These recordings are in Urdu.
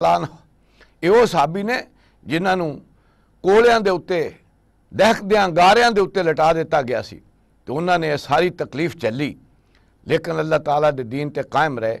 عنہ ਇਹ ਉਹ ਸਾਹਬੀ ਨੇ ਜਿਨ੍ਹਾਂ ਨੂੰ ਕੋਲਿਆਂ ਦੇ ਉੱਤੇ ਦਹਿਕਦਿਆਂ ਗਾਰਿਆਂ ਦੇ ਉੱਤੇ ਲਟਾ ਦਿੱਤਾ ਗਿਆ ਸੀ ਤੇ ਉਹਨਾਂ ਨੇ ਇਹ ਸਾਰੀ ਤਕਲੀਫ ਝੱਲੀ ਲੇਕਿਨ ਅੱਲਾਹ ਤਾਲਾ ਦੇ ਦੀਨ ਤੇ ਕਾਇਮ ਰਹੇ।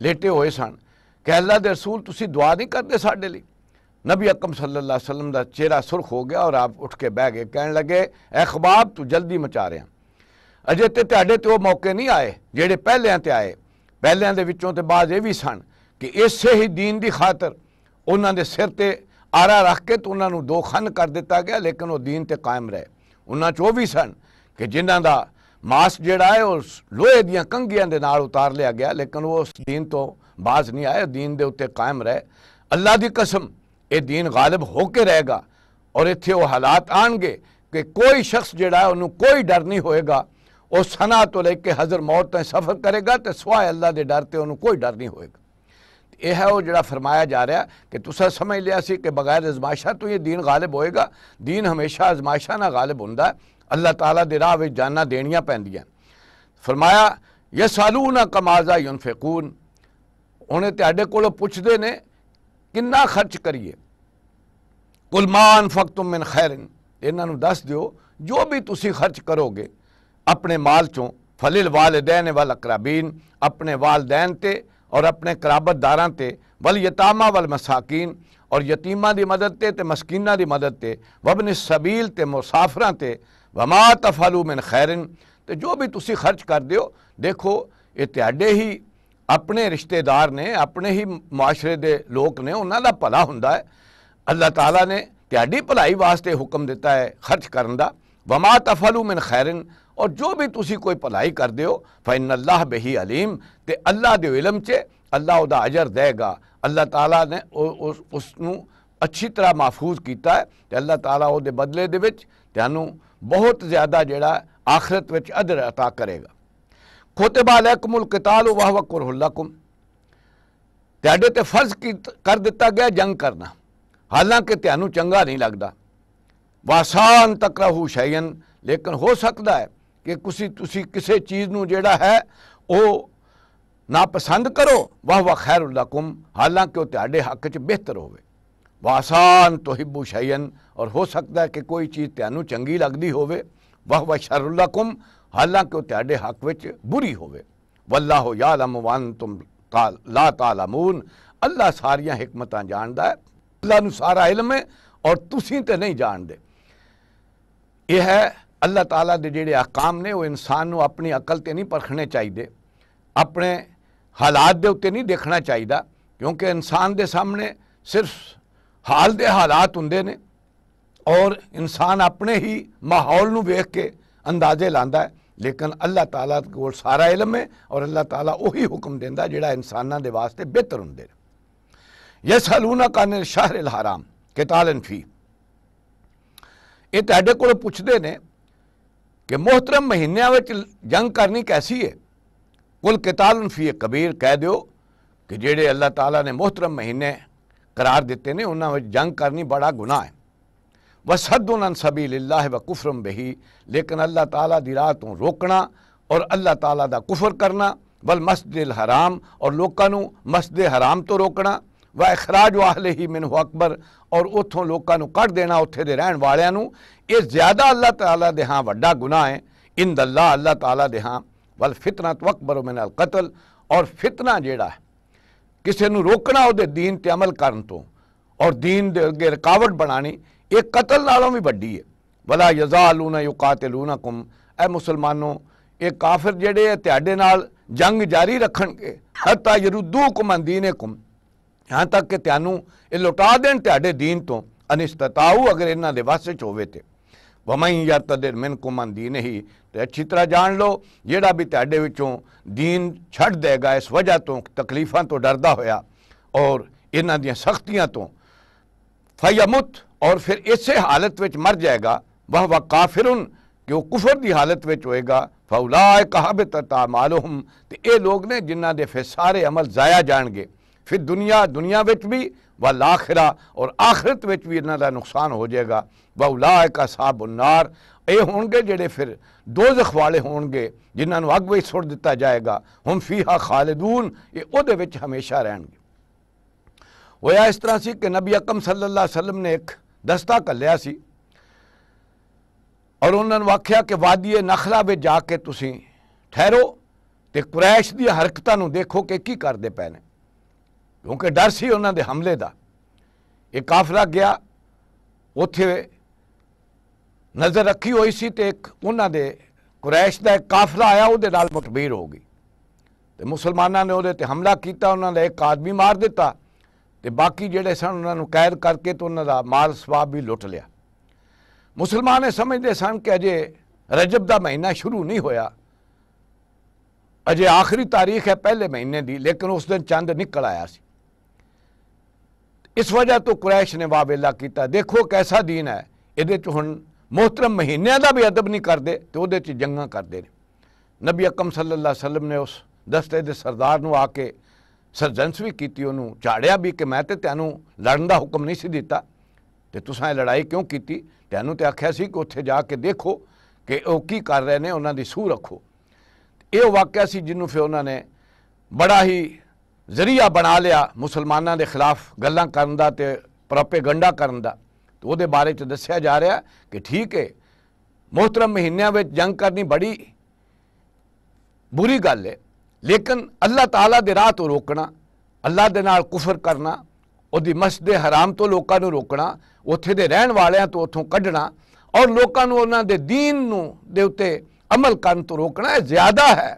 ਲੇਟੇ ਹੋਏ ਸਨ ਕਿ ਅੱਲਾਹ ਦੇ ਰਸੂਲ ਤੁਸੀਂ ਦੁਆ ਨਹੀਂ ਕਰਦੇ ਸਾਡੇ ਲਈ। نبی اکرم صلی اللہ علیہ وسلم دا چہرہ سرخ ہو گیا اور آپ اٹھ کے بہ گئے، کہنے لگے اے خباب تو جلدی مچا رہے ہیں، اجے تے تہاڈے تے وہ موقع نہیں آئے جہڑے پہلیاں تے آئے۔ پہلیاں دے وچوں تے بعض یہ بھی سن کہ اسے ہی دین دی خاطر انہاں دے سر تے آرا رکھ کے تو انہاں نو دو خن کر دیتا گیا لیکن وہ دین تے قائم رہے۔ انہاں چ وہ بھی سن کہ جنہاں دا ماس جڑا ہے اس لوہے دیاں کنگیاں دے نال اتار لیا گیا لیکن وہ اس دین تو باز نہیں آئے، دین دے اتے قائم رہے۔ اللہ دی قسم یہ دین غالب ہو کے رہے گا اور اتھے وہ حالات آن گے کہ کوئی شخص جڑا ہے انہوں کوئی ڈر نہیں ہوئے گا، وہ سنا تو لے کے حضر موت تک سفر کرے گا تو سوائے اللہ دے ڈر تے انہوں کوئی ڈر نہیں ہوئے گا۔ یہ ہے وہ جڑا فرمایا جا رہا کہ تسا سمجھ لیا سی کہ بغیر ازمائشہ تو یہ دین غالب ہوئے گا۔ دین ہمیشہ ازمائشہ نہ غالب ہوندا ہے، اللہ تعالیٰ دے راہ وچ جاننا دینیاں پیندیاں۔ فرمایا یسالونک ماذا ینفقون، انہیں تہاڈے کولوں پوچھدے نے کنا خرچ کریے۔ قل ما انفقتم من خیر، انہاں نوں دس دیو جو بھی تسی خرچ کرو گے اپنے مال چوں فللوالدین والاقربین، اپنے والدین تے اور اپنے قرابت داراں تے، والیتامى والمساکین اور یتیماں دی مدد تے مسکیناں دی مدد تے، وابن السبیل تے مسافراں تے، وما تفعلوا من خیر، تے جو بھی تسی خرچ کر دیو دیکھو یہ تہاڈے ہی اپنے رشتہ دار نے، اپنے ہی معاشرے دے لوگ نے، انہاں دا بھلا ہوندا ہے۔ اللہ تعالیٰ نے تہاڈی بھلائی واسطے حکم دیتا ہے خرچ کرن دا۔ وما تفعلوا من خیر، اور جو بھی تسی کوئی بھلائی کر دیو فإن اللہ بہ علیم، تے اللہ دے علم چے اللہ او دا اجر دے گا۔ اللہ تعالیٰ نے اس نو اچھی طرح محفوظ کیتا ہے تے اللہ تعالیٰ او دے بدلے دے وچ تانوں بہت زیادہ جڑا آخرت وچ اجر عطا کرے گا۔ کتب علیکم القتال وہو کرہ لکم، تہاڈے تے فرض کر دیتا گیا جنگ کرنا حالانکہ تانوں چنگا نہیں لگدا۔ وآسان تکرہوا شیئا، لیکن ہو سکتا ہے کہ تسی کسی چیز نو جیڑا ہے او ناپسند کرو، وہو خیر لکم، حالانکہ وہ تہاڈے حق چ بہتر ہوئے۔ وآسان تحبوا شیئا، اور ہو سکتا ہے کہ کوئی چیز تانوں چنگی لگدی ہوئے، وہو شر لکم، حالانکہ وہ تہاڈے حق وچ بری ہوئے۔ واللہ یعلم وانتم لا تعلمون، اللہ ساریاں حکمتاں جاندا ہے، اللہ نو سارا علم ہے اور تسی تے نہیں جان دے۔ یہ ہے اللہ تعالیٰ دے جڑے احکام نے وہ انسان نو اپنی عقل تے نہیں پرکھنے چاہیے، اپنے حالات دے اتے نہیں دیکھنا چاہیے، کیونکہ انسان دے سامنے صرف حال دے حالات ہوندے نے اور انسان اپنے ہی ماحول نو ویکھ کے اندازے لاندا ہے، لیکن اللہ تعالیٰ کو سارا علم ہے اور اللہ تعالیٰ وہی حکم دیندا جڑا انساناں دے واسطے بہتر ہوندے۔ یسألونک عن الشہر الحرام قتال فیہ، یہ تہاڈے کولوں پوچھدے نے کہ محترم مہینیاں وچ جنگ کرنی کیسی ہے۔ قل قتال فیہ کبیر، کہہ دیو کہ جڑے اللہ تعالیٰ نے محترم مہینے قرار دیتے نے انہاں وچ جنگ کرنی بڑا گناہ ہے۔ وصد عن سبیل اللہ وکفر بہ، لیکن اللہ تعالیٰ دی راہ تو روکنا اور اللہ تعالیٰ دا کفر کرنا، والمسجد الحرام، اور لوکاں نوں مسجد حرام تو روکنا، واخراج اہلہ منہ اکبر، اور اتھوں لوکاں نوں کڈ دینا اتھے دے رہن والیاں نوں، یہ زیادہ اللہ تعالیٰ دے ہاں وڈا گناہ ہے عند اللہ، اللہ تعالیٰ دے ہاں۔ والفتنۃ اکبر من القتل، اور فتنہ جیڑا ہے کسے نوں روکنا او دے دین تے عمل کرن تو اور دین دے اگے رکاوٹ بنانی، یہ قتل نالوں بھی بڑی ہے۔ ولا یزالون یقاتلونکم، اے مسلمانوں یہ کافر جڑے تہاڈے نال جنگ جاری رکھن گے حتی یردوکم عن دینکم، یہاں تک کہ تانوں یہ لٹا دین تہاڈے دین تو، ان استطاعوا، اگر انہاں دے وس وچ ہووے تے۔ ومن یرتد منکم عن دینہ، تے اچھی طرح جان لو جیڑا بھی تہاڈے وچوں دین چھڈ دے گا اس وجہ تو تکلیفاں تو ڈردا ہویا اور انہاں دیاں سختیاں تو، فیمت، اور پھر اسی حالت وچ مر جائے گا، وہو کافرن، کہ وہ کفر دی حالت وچ ہوئے گا، فاولئک حبطت اعمالہم، تے اے لوگ نے جنہاں دے پھر سارے عمل ضائع جان گے، پھر دنیا وچ بھی، والآخرہ، اور آخرت وچ بھی انہاں دا نقصان ہو جائے گا، واولئک اصحاب النار، یہ ہون گے جڑے پھر دوزخ والے ہون گے جنہاں نو اگ وچ سٹ دتا جائے گا، ہم فیہا خالدون، یہ او دے وچ ہمیشہ رہن گے۔ ہویا اس طرح سی کہ نبی اکرم صلی اللہ علیہ وسلم نے ایک دستہ کلیا سی اور انہوں نے آکھیا کہ وادی نخلا وچ جا کے تسی ٹھہرو تے قریش دی حرکتاں نو دیکھو کہ کی کردے پے نے، کیونکہ ڈر سی انہاں دے حملے دا۔ یہ قافلہ گیا، اوتھے نظر رکھی ہوئی سی تے ایک انہاں دے قریش دا ایک قافلہ آیا، او دے نال متبیر ہو گئی تے مسلماناں نے او دے تے حملہ کیتا، انہاں دا ایک آدمی مار دیتا تے باقی جڑے سن انہاں نو قید کر کے تو انہاں دا مال سواب بھی لٹ لیا۔ مسلمان سمجھدے سن کہ اجے رجب دا مہینہ شروع نہیں ہویا، اجے آخری تاریخ ہے پہلے مہینے دی، لیکن اس دن چاند نکل آیا سی۔ اس وجہ تو قریش نے واویلا کیتا، دیکھو کیسا دین ہے، یہ ہن محترم مہینیاں دا بھی ادب نہیں کردے تو وہ جنگاں کردے نے۔ نبی اکرم صلی اللہ علیہ وسلم نے اس دستے دے سردار نو آ کے سرجنس بھی کیتی، انہوں چاڑیا بھی کہ میں تے تینوں لڑن دا حکم نہیں سی دیتا تے تساں یہ لڑائی کیوں کیتی، تینوں تے آکھیا سی کہ اتھے جا کے دیکھو کہ وہ کی کر رہے نے، انہاں دی سو رکھو۔ یہ واقعہ سی جنوں پھر انہوں نے بڑا ہی ذریعہ بنا لیا مسلمانوں دے خلاف گلاں کرن دا تے پروپیگنڈا کرن دا۔ تو وہ دے بارے چ دسیا جا رہا کہ ٹھیک ہے محترم مہینیاں وچ جنگ کرنی بڑی بری گل ہے، لیکن اللہ تعالیٰ دے راہ تو روکنا، اللہ دے نال کفر کرنا، وہ دی مسجد حرام تو لوکاں نو روکنا، اتھے دے رہن والیاں تو اتھوں کڈنا اور لوکاں نو انہاں دے دین نو دے اتے عمل کرن تو روکنا ہے، زیادہ ہے،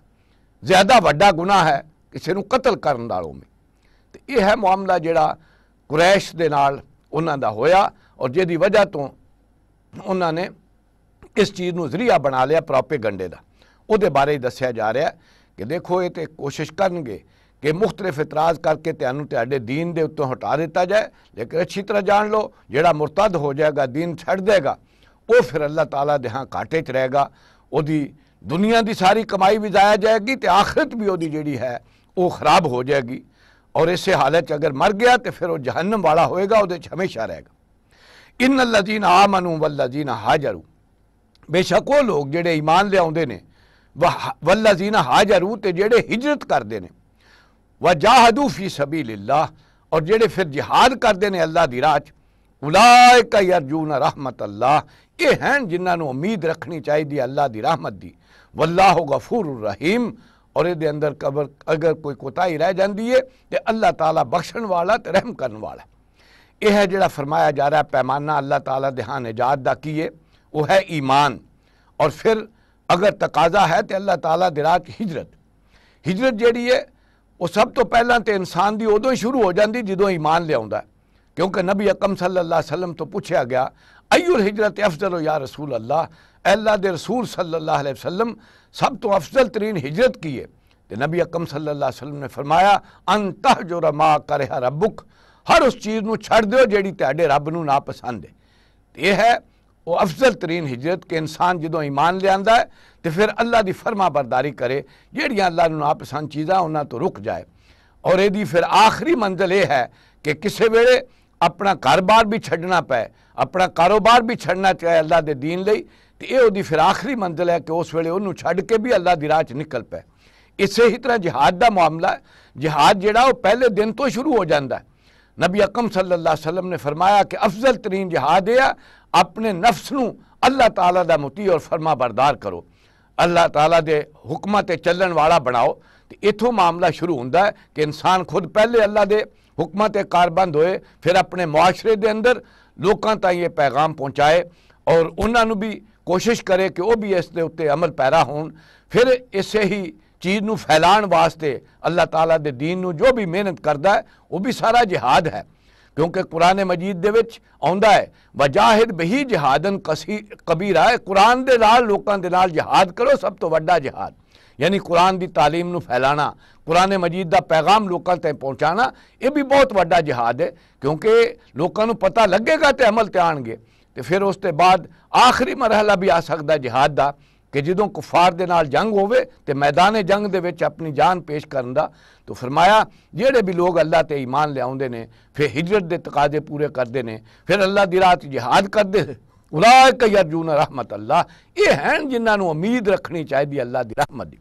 زیادہ وڈا گناہ ہے کسی نو قتل کرن والوں میں۔ تو یہ ہے معاملہ جڑا قریش دے نال انہاں دا ہویا اور جہدی وجہ تو انہاں نے اس چیز نو ذریعہ بنا لیا پروپیگنڈے دا۔ او دے بارے دسیا جا رہا ہے کہ دیکھو یہ تے کوشش کرن گے کہ مختلف اعتراض کر کے تینوں تہاڈے دین دے اتوں ہٹا دیتا جائے، لیکن اچھی طرح جان لو جڑا مرتد ہو جائے گا، دین چھڑ دے گا، وہ پھر اللہ تعالیٰ دے ہاں گھاٹے چ رہے گا، وہ دی دنیا دی ساری کمائی بھی ضائع جائے گی تے آخرت بھی وہ دی جڑی ہے وہ خراب ہو جائے گی، اور اسے حالت اگر مر گیا تو پھر وہ جہنم والا ہوئے گا، وہ ہمیشہ رہے گا۔ ان الذین آمنوا والذین ہاجروا، بے شک وہ لوگ جڑے ایمان لے آؤندے نے، والذین ہاجروا تے جڑے ہجرت کردے نے، وجاہدوا فی سبیل اللہ اور جڑے پھر جہاد کردے نے اللہ دی راہ، اولئک یرجون رحمت اللہ، یہ ہیں جنہاں نو امید رکھنی چاہیے اللہ دی رحمت دی، واللہ غفور الرحیم، اور یہ دے اندر اگر کوئی کوتاہی رہ جاندی ہے تو اللہ تعالیٰ بخشن والا تے رحم کرن والا۔ یہ ہے جڑا فرمایا جا رہا ہے پیمانہ اللہ تعالیٰ دے ہاں نجات دا کیے، وہ ہے ایمان، اور پھر اگر تقاضا ہے تو اللہ تعالیٰ دے راہ ہجرت۔ ہجرت جیڑی ہے وہ سب تو پہلا تے انسان دی ادوں ہی شروع ہو جاندی جدوں ایمان لے آوندا ہے، کیونکہ نبی اکرم صلی اللہ علیہ وسلم تو پوچھا گیا ایو الحجرت افضل یا رسول اللہ، اے اللہ دے رسول صلی اللہ علیہ وسلم سب تو افضل ترین ہجرت کی ہے؟ تو نبی اکرم صلی اللہ علیہ وسلم نے فرمایا ان تہجر ما کرہ ربک، ہر اس چیز نو چھڑ دیو جیڑی تہاڈے رب نو ناپسند ہے۔ یہ ہے وہ افضل ترین ہجرت کہ انسان جدوں ایمان لے آندا ہے تو پھر اللہ دی فرما برداری کرے، جیڑیاں اللہ نو ناپسند چیزاں انہاں تو رک جائے، اور یہ دی پھر آخری منزل یہ ہے کہ کسے ویلے اپنا گھر بار بھی چھڈنا پے، اپنا کاروبار بھی چھڈنا چاہے اللہ دے دین لئی، تو یہ دی پھر آخری منزل ہے کہ اس ویلے انہوں چھڈ کے بھی اللہ دی راہ چ نکل پے۔ اسی ہی طرح جہاد دا معاملہ ہے، جہاد جڑا وہ پہلے دن تو شروع ہو جاندہ ہے۔ نبی اکرم صلی اللہ علیہ وسلم نے فرمایا کہ افضل ترین جہاد ہے اپنے نفس نو اللہ تعالیٰ دا مطیع اور فرما بردار کرو، اللہ تعالیٰ دے حکمت چلن والا بناؤ۔ تو اتھوں معاملہ شروع ہوندہ ہے کہ انسان خود پہلے اللہ دے حکمت کاربند ہوئے، پھر اپنے معاشرے دے اندر لوکاں تائیں یہ پیغام پہنچائے اور انہاں نو بھی کوشش کرے کہ وہ بھی اس دے اتے عمل پیرا ہون، پھر اسے ہی چیز نو پھیلان واسطے اللہ تعالیٰ دے دین نو جو بھی محنت کردا ہے وہ بھی سارا جہاد ہے، کیونکہ قرآن مجید دے وچ آوندا ہے وجاہد بہی جہادن کبیرہ، قرآن دے نال لوکاں دے نال جہاد کرو سب تو وڈا جہاد، یعنی قرآن دی تعلیم نو پھیلانا، قرآن مجید دا پیغام لوکاں تک پہنچانا، یہ بھی بہت وڈا جہاد ہے، کیونکہ لوکاں نو پتہ لگے گا تے عمل تے آن گے۔ تو پھر اس تے بعد آخری مرحلہ بھی آ سکدا جہاد دا کہ جدوں کفار دے نال جنگ ہوئے تے میدان جنگ دے وچ اپنی جان پیش کرن دا، تو فرمایا جڑے بھی لوگ اللہ تے ایمان لے آوندے نے، پھر ہجرت دے تقاضے پورے کردے نے، پھر اللہ دی راہ جہاد کردے اولئک یرجون رحمت اللہ، یہ ہیں جنہاں نو امید رکھنی چاہیے اللہ دی رحمت دی۔